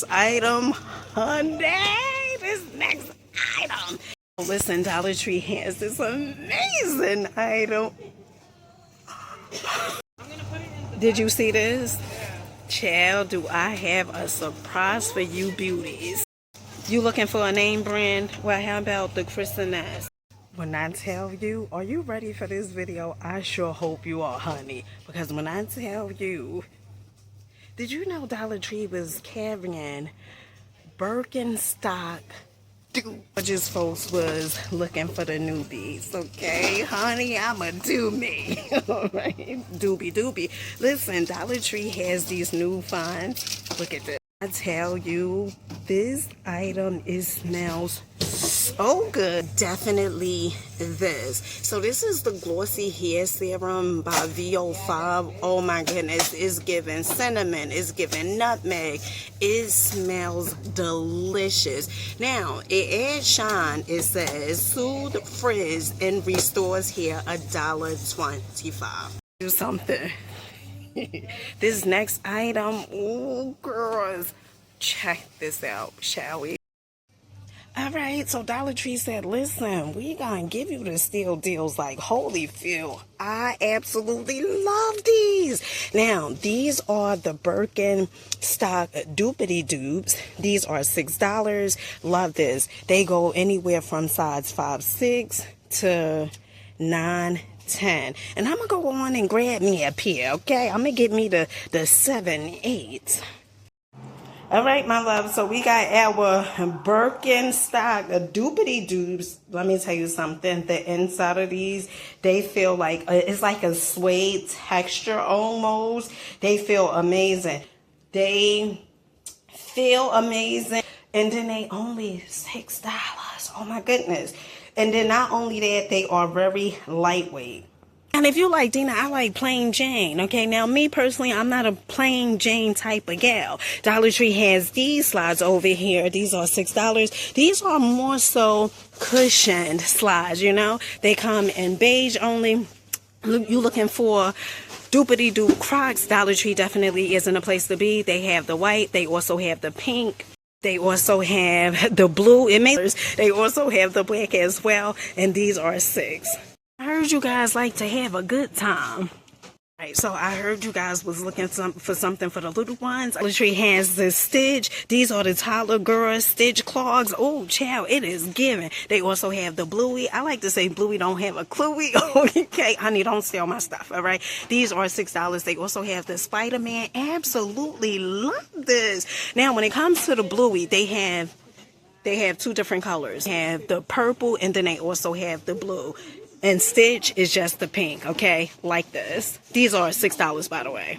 Item, honey, this next item. Listen, Dollar Tree has this amazing item. Did you see this? Child, do I have a surprise for you beauties. You looking for a name brand? Well, how about the Christmas? When I tell you, are you ready for this video? I sure hope you are, honey. Because when I tell you, did you know Dollar Tree was carrying Birkenstock gorgeous folks was looking for the newbies? Okay, honey, I'ma do me. All right, doobie. Listen, Dollar Tree has these new finds. Look at this. I tell you, this item, it smells so good. Definitely this. So this is the glossy hair serum by VO5. Oh my goodness, it's giving cinnamon, it's giving nutmeg. It smells delicious. Now it adds shine. It says soothe, frizz, and restores hair, $1.25. Do something. This next item, oh girls, check this out, shall we? Alright, so Dollar Tree said, listen, we gonna give you the steal deals like Holyfield. I absolutely love these. Now, these are the Birkenstock dupes. These are $6. Love this. They go anywhere from size 5'6" to 9'10". And I'm gonna go on and grab me a pair, okay? I'm gonna get me the 7'8". All right, my love, so we got our Birkenstock dupes. Let me tell you something. The inside of these, they feel like, it's like a suede texture almost. They feel amazing. They feel amazing. And then they only $6. Oh, my goodness. And then not only that, they are very lightweight. And if you like, Dina, I like plain Jane. Okay, now me personally, I'm not a plain Jane type of gal. Dollar Tree has these slides over here. These are $6. These are more so cushioned slides, you know. They come in beige only. You looking for doopity-doo Crocs? Dollar Tree definitely isn't a place to be. They have the white. They also have the pink. They also have the blue. They also have the black as well. And these are $6. I heard you guys like to have a good time. Right, so I heard you guys was looking for something for the little ones. Dollar Tree has the Stitch. These are the Tyler Girls Stitch clogs. Oh, child, it is giving. They also have the Bluey. I like to say Bluey don't have a cluey. Okay, honey, don't steal my stuff, all right? These are $6. They also have the Spider-Man. Absolutely love this. Now, when it comes to the Bluey, they have two different colors. They have the purple, and then they also have the blue. And Stitch is just the pink, okay? Like this. These are $6, by the way.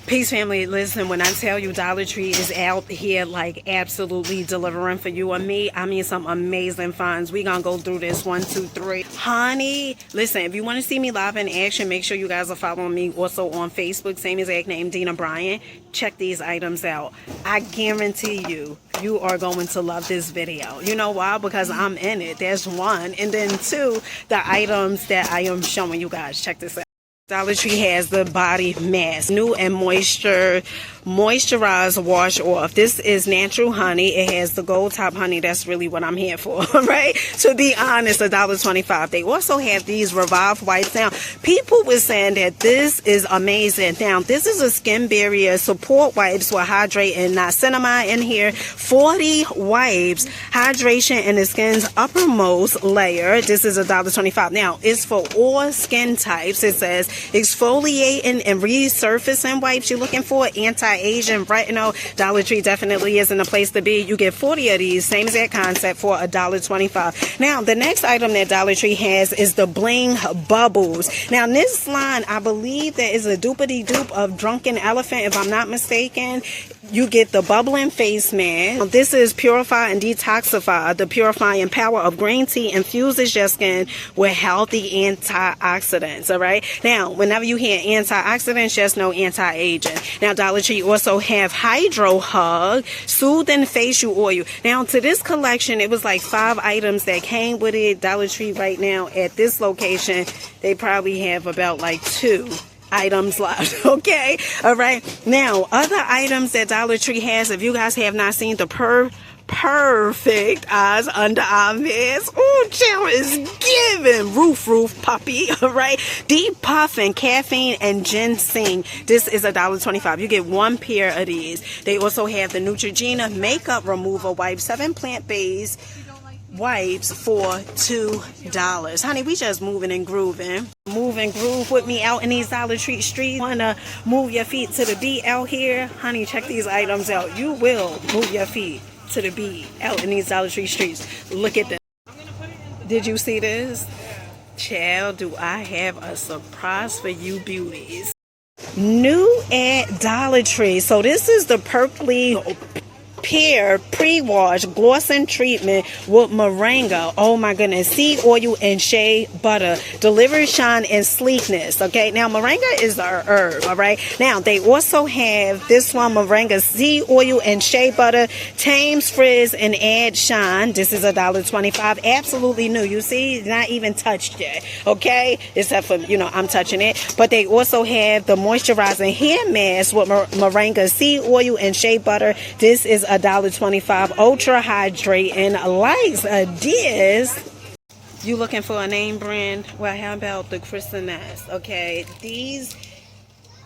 Peace, family. Listen, when I tell you Dollar Tree is out here like absolutely delivering for you and me, I mean some amazing finds. We gonna go through this 1, 2, 3. Honey, listen, if you want to see me live in action, make sure you guys are following me also on Facebook. Same exact name, Dina Bryant. Check these items out. I guarantee you are going to love this video. You know why? Because I'm in it. That's one. And then two, the items that I am showing you guys. Check this out. Dollar Tree has the body mask, new and moisturized wash off. This is natural honey. It has the gold top honey. That's really what I'm here for, right? To be honest, $1.25. They also have these Revive wipes. Now, people were saying that this is amazing. Now, this is a skin barrier support wipes with hydrate and niacinamide in here. 40 wipes, hydration in the skin's uppermost layer. This is $1.25. Now, it's for all skin types. It says exfoliating and resurfacing wipes. You're looking for anti-aging retinol. Dollar Tree definitely isn't a place to be. You get 40 of these, same exact concept, for $1.25. Now, the next item that Dollar Tree has is the Bling Bubbles. Now, this line, I believe that is a dupity-dupe of Drunken Elephant, if I'm not mistaken. You get the bubbling face mask. This is purify and detoxify. The purifying power of green tea infuses your skin with healthy antioxidants. All right. Now, whenever you hear antioxidants, just know anti-aging. Now, Dollar Tree also have Hydro Hug, soothing facial oil. Now, to this collection, it was like 5 items that came with it. Dollar Tree right now at this location, they probably have about like 2 items left. Okay, all right. Now, other items that Dollar Tree has, if you guys have not seen the perfect eyes under eye mask. Oh, child is giving roof puppy. All right, deep puff and caffeine and ginseng. This is $1.25. You get one pair of these. They also have the Neutrogena makeup removal wipes, 7 plant-based wipes for $2. Honey, we just moving and grooving. Move and groove with me out in these Dollar Tree streets. Wanna move your feet to the beat out here? Honey, check these items out. You will move your feet to the beat out in these Dollar Tree streets. Look at this. Did you see this? Child, do I have a surprise for you beauties. New at Dollar Tree. So this is the Purpley Pear pre-wash glossing treatment with moringa. Oh my goodness. Seed oil and shea butter. Delivers shine and sleekness. Okay, now moringa is our herb. All right, now they also have this one, moringa seed oil and shea butter, tames frizz and add shine. This is $1.25. Absolutely new. You see, not even touched yet. Okay, except for, you know, I'm touching it. But they also have the moisturizing hair mask with moringa seed oil and shea butter. This is $1.25. Ultra hydrating. Likes this. You looking for a name brand? Well, how about the Chrysanthemum? Okay, these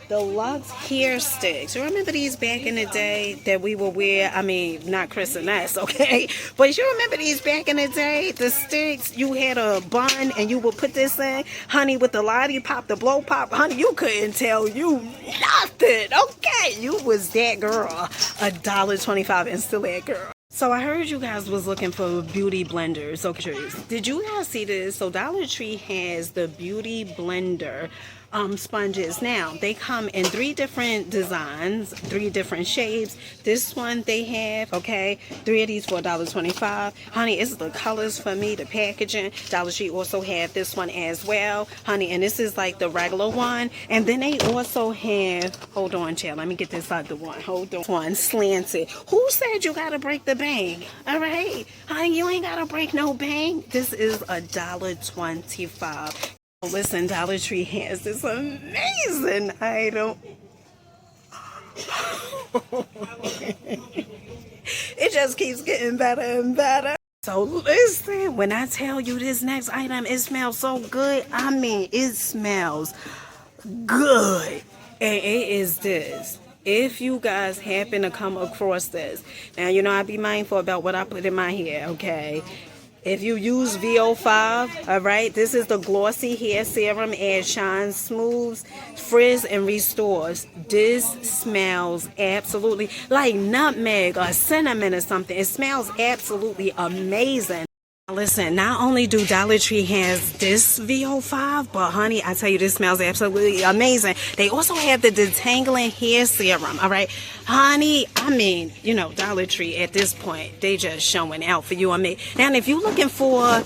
deluxe hair sticks. You remember these back in the day that we would wear? I mean, not Chrysanthemum, okay? But you remember these back in the day? The sticks, you had a bun and you would put this in. Honey, with the lollipop, the blow pop, honey, you couldn't tell you nothing, okay? You was that girl. $1.25 and still that girl. So I heard you guys was looking for beauty blenders. Okay, did you guys see this? So Dollar Tree has the beauty blender sponges. Now they come in 3 different designs, 3 different shapes. This one they have, okay, 3 of these for $1.25. Honey, it's the colors for me, the packaging. Dollar Tree also have this one as well, honey, and this is like the regular one. And then they also have, hold on, child, let me get this out the one. Hold on, one slanted. Who said you gotta break the bank? All right, honey, you ain't gotta break no bank. This is $1.25. Listen, Dollar Tree has this amazing item. It just keeps getting better and better. So listen, when I tell you this next item, it smells so good. I mean, it smells good. And it is this. If you guys happen to come across this, now you know I be mindful about what I put in my hair, okay? If you use VO5, all right, this is the glossy hair serum. Adds shine, smooths, frizz, and restores. This smells absolutely like nutmeg or cinnamon or something. It smells absolutely amazing. Listen, not only do Dollar Tree has this VO5, but honey, I tell you, this smells absolutely amazing. They also have the detangling hair serum, all right? Honey, I mean, you know, Dollar Tree at this point, they just showing out for you and me. Now, if you're looking for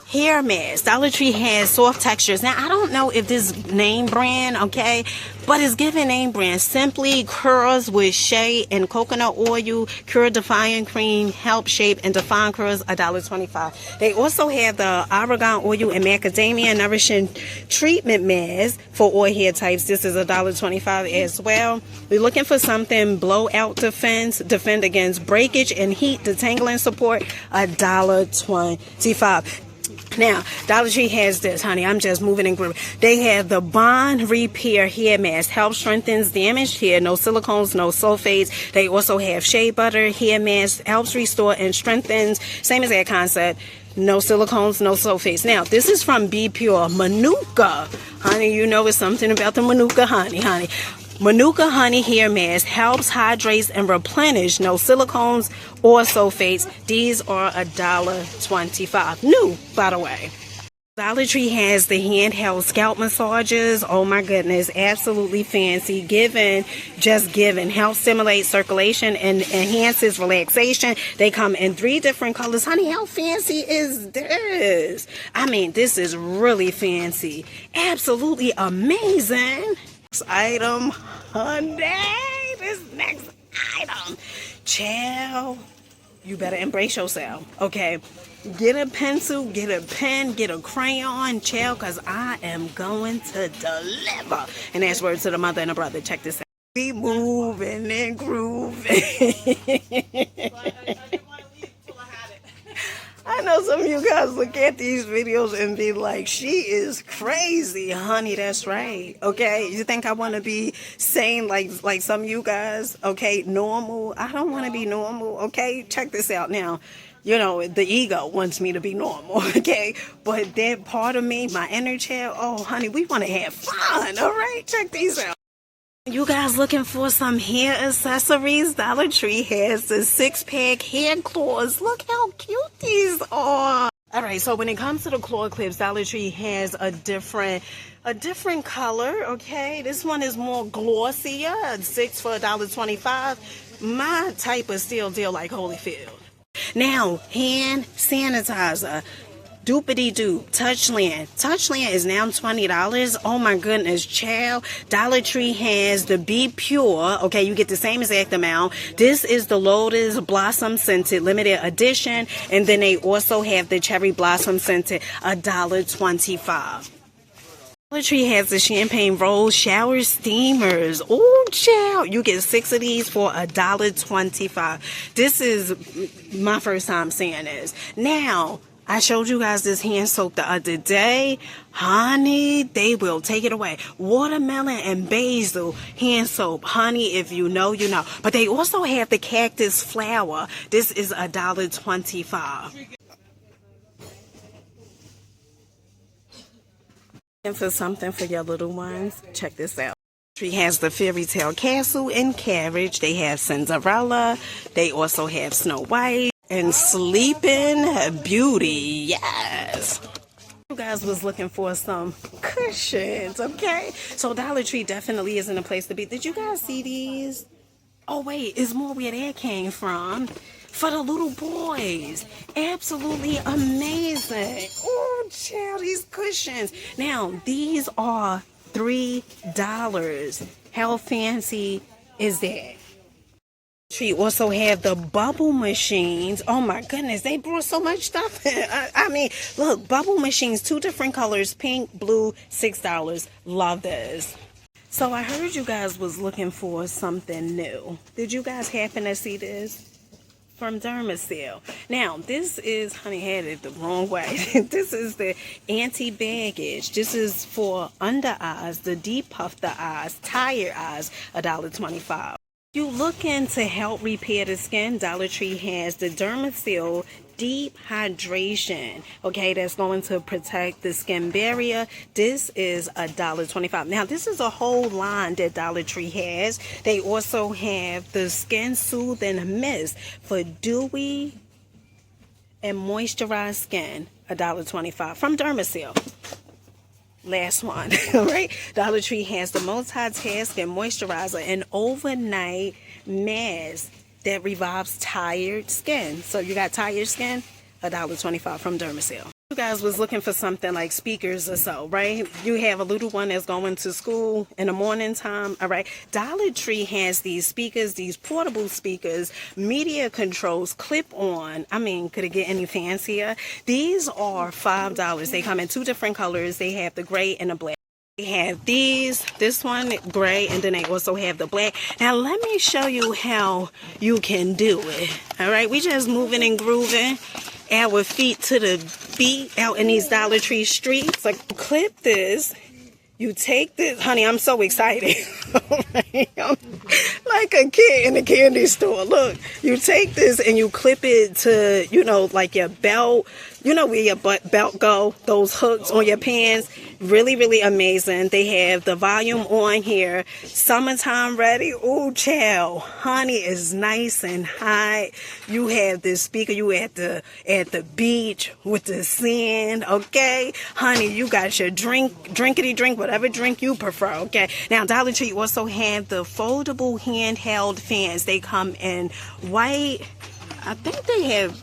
hair mask, Dollar Tree has soft textures. Now, I don't know if this name brand, okay, but it's given name brand. Simply curls with shea and coconut oil, cure defying cream, help shape and define curls, $1.25. They also have the argan oil and macadamia nourishing treatment mask for all hair types. This is $1.25 as well. We're looking for something blowout defense, defend against breakage and heat, detangling support, $1.25. Now, Dollar Tree has this, honey. I'm just moving and grooving. They have the Bond Repair Hair Mask. Helps strengthens damaged hair. No silicones, no sulfates. They also have shea butter hair mask. Helps restore and strengthens. Same as that concept. No silicones, no sulfates. Now, this is from Be Pure. Manuka. Honey, you know it's something about the Manuka honey. Manuka honey hair mask helps hydrate and replenish. No silicones or sulfates. These are $1.25. New, by the way. Dollar Tree has the handheld scalp massages. Oh my goodness, absolutely fancy. Just giving. Helps stimulate circulation and enhances relaxation. They come in 3 different colors. Honey, how fancy is this? I mean, this is really fancy. Absolutely amazing. Item, honey, this next item, child, you better embrace yourself, okay? Get a pencil, get a pen, get a crayon, child, because I am going to deliver. And that's word to the mother and the brother. Check this out. We moving and grooving. I know some of you guys look at these videos and be like, she is crazy, honey. That's right. Okay. You think I want to be saying like some of you guys, okay, normal? I don't want to be normal. Okay. Check this out now. You know, the ego wants me to be normal, okay? But that part of me, my inner child, oh, honey, we want to have fun, all right? Check these out. You guys looking for some hair accessories? Dollar Tree has the 6-pack hair claws. Look how cute these are. All right, so when it comes to the claw clips, Dollar Tree has a different color, okay? This one is more glossier, 6 for $1.25. My type of still deal like Holyfield. Now, hand sanitizer. Doopity-doo, Touchland. Touchland is now $20. Oh my goodness, child. Dollar Tree has the Be Pure. Okay, you get the same exact amount. This is the Lotus Blossom Scented Limited Edition. And then they also have the Cherry Blossom Scented, $1.25. Dollar Tree has the Champagne Rose Shower Steamers. Oh, child. You get 6 of these for $1.25. This is my first time seeing this. Now, I showed you guys this hand soap the other day. Honey, they will take it away. Watermelon and basil hand soap. Honey, if you know, you know. But they also have the cactus flower. This is $1.25. And for something for your little ones, check this out. Tree has the Fairy Tale Castle and Carriage. They have Cinderella. They also have Snow White and Sleeping Beauty. Yes. You guys was looking for some cushions, okay? So Dollar Tree definitely isn't a place to be. Did you guys see these? Oh wait, it's more where that came from. For the little boys. Absolutely amazing. Oh, child, these cushions. Now, these are $3. How fancy is that? Tree also have the bubble machines. Oh my goodness, they brought so much stuff in. I mean, look, bubble machines, 2 different colors, pink, blue, $6. Love this. So I heard you guys was looking for something new. Did you guys happen to see this? From Dermacil. Now, this is, honey, had it the wrong way. This is the anti-baggage. This is for under eyes, the depuff the eyes, tired eyes, $1.25. You looking to help repair the skin? Dollar Tree has the Dermacil Deep Hydration. Okay, that's going to protect the skin barrier. This is $1.25. Now, this is a whole line that Dollar Tree has. They also have the Skin Soothing Mist for dewy and moisturized skin. $1.25 from Dermacil. Last one, all right? Dollar Tree has the multitask and moisturizer and overnight mask that revives tired skin. So you got tired skin, $1.25 from Dermacil. You guys was looking for something like speakers or so, right? You have a little one that's going to school in the morning time, all right? Dollar Tree has these speakers, these portable speakers, media controls, clip on. I mean, could it get any fancier? These are $5. They come in 2 different colors. They have the gray and the black. They have these, this one gray, and then they also have the black. Now let me show you how you can do it. All right, we just moving and grooving our feet to the beat out in these Dollar Tree streets. Like, clip this. You take this, honey, I'm so excited. I'm like a kid in the candy store. Look, you take this and you clip it to, you know, like your belt. You know where your belt go, those hooks on your pants. Really, really amazing. They have the volume on here. Summertime ready. Ooh, child. Honey is nice and hot. You have this speaker. You at the beach with the sand. Okay. Honey, you got your drinkity drink, whatever drink you prefer. Okay. Now, Dollar Tree also have the foldable handheld fans. They come in white. I think they have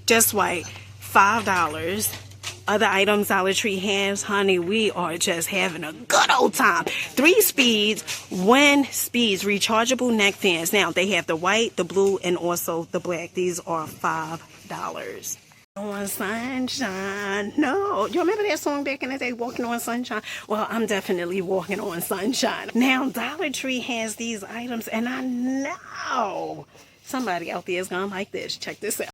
just white. $5. other items Dollar Tree has, honey, we are just having a good old time. 3 speeds, wind speeds, rechargeable neck fans. Now, they have the white, the blue, and also the black. These are $5. On sunshine. No, you remember that song back in the day, Walking on Sunshine? Well, I'm definitely walking on sunshine. Now, Dollar Tree has these items, and I know somebody out there is gonna like this. Check this out.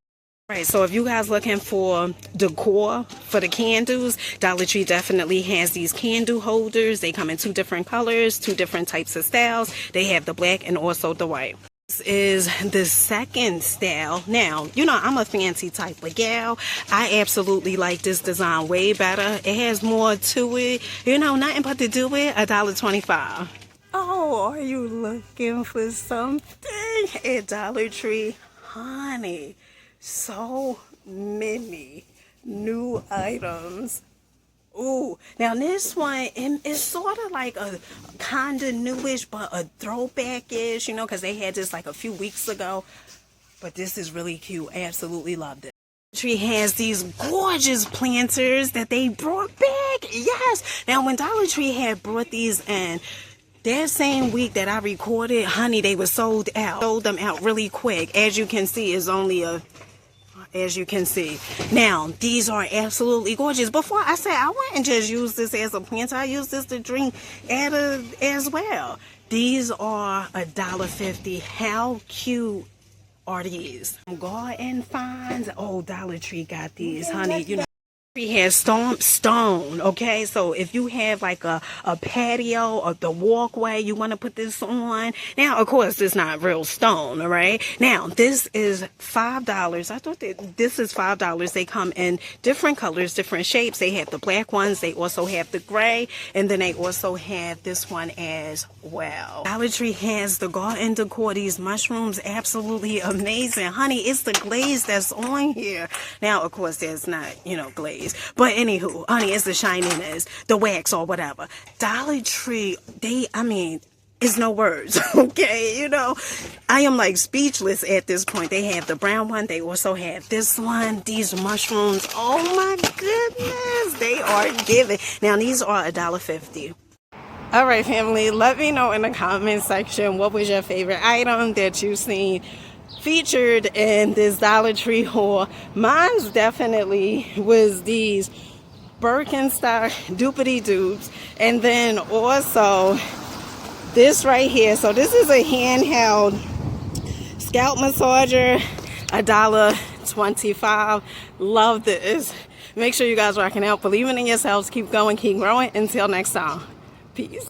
Right, so if you guys looking for decor for the candles, Dollar Tree definitely has these candle holders. They come in 2 different colors, 2 different types of styles. They have the black and also the white. This is the second style. Now, you know, I'm a fancy type of gal. I absolutely like this design way better. It has more to it. You know, nothing but to do it, $1.25. Oh, are you looking for something at Dollar Tree? Honey, so many new items. Ooh, now this one is sort of like a kinda newish, but a throwback-ish, you know, because they had this like a few weeks ago. But this is really cute. Absolutely loved it. Tree has these gorgeous planters that they brought back. Yes. Now, when Dollar Tree had brought these in, that same week that I recorded, honey, they were sold out. Sold them out really quick. As you can see, it's only as you can see. Now, these are absolutely gorgeous. Before I said I wouldn't just use this as a planter, I use this to drink as well. These are $1.50. How cute are these? Garden finds. Oh, Dollar Tree got these, honey. You know, Tree has stone, okay? So if you have like a patio or the walkway, you want to put this on. Now, of course, it's not real stone, all right? Now, this is $5. I thought that this is $5. They come in different colors, different shapes. They have the black ones. They also have the gray. And then they also have this one as well. Dollar Tree has the garden decor. These mushrooms, absolutely amazing. Honey, it's the glaze that's on here. Now, of course, there's not, you know, glaze. But anywho, honey, it's the shininess, the wax or whatever. Dollar Tree, it's no words, okay? You know, I am like speechless at this point. They have the brown one. They also have this one. These mushrooms, oh my goodness, they are giving. Now, these are $1.50. All right, family, let me know in the comment section what was your favorite item that you've seen featured in this Dollar Tree haul. Mine's definitely was these Birkenstock doopity dupes, and then also this right here. So this is a handheld scalp massager, $1.25. Love this. Make sure you guys rocking out, believing in yourselves, keep going, keep growing. Until next time, peace.